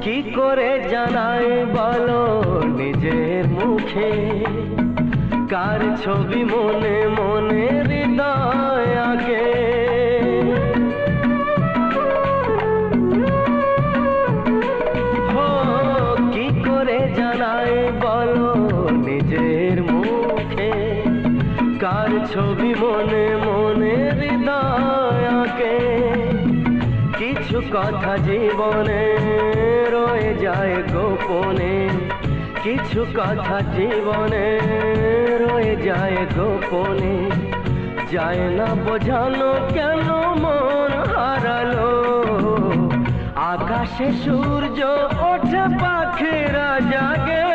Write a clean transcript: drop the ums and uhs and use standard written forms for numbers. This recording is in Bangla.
কি করে জানাই বলো নিজের মুখে, কার ছবি মনে মনে হৃদয় আগে। কি করে জানাই বলো নিজের মুখে, কার ছবি মনে মনে হৃদয় আগে। কিছু কথা জীবনে রয়ে যায় গোপনে, কিছু কথা জীবনে রয়ে যায় গোপনে। যায় না বোঝানো কেন মন হারালো, আকাশে সূর্য ওঠে পাখিরা জাগে।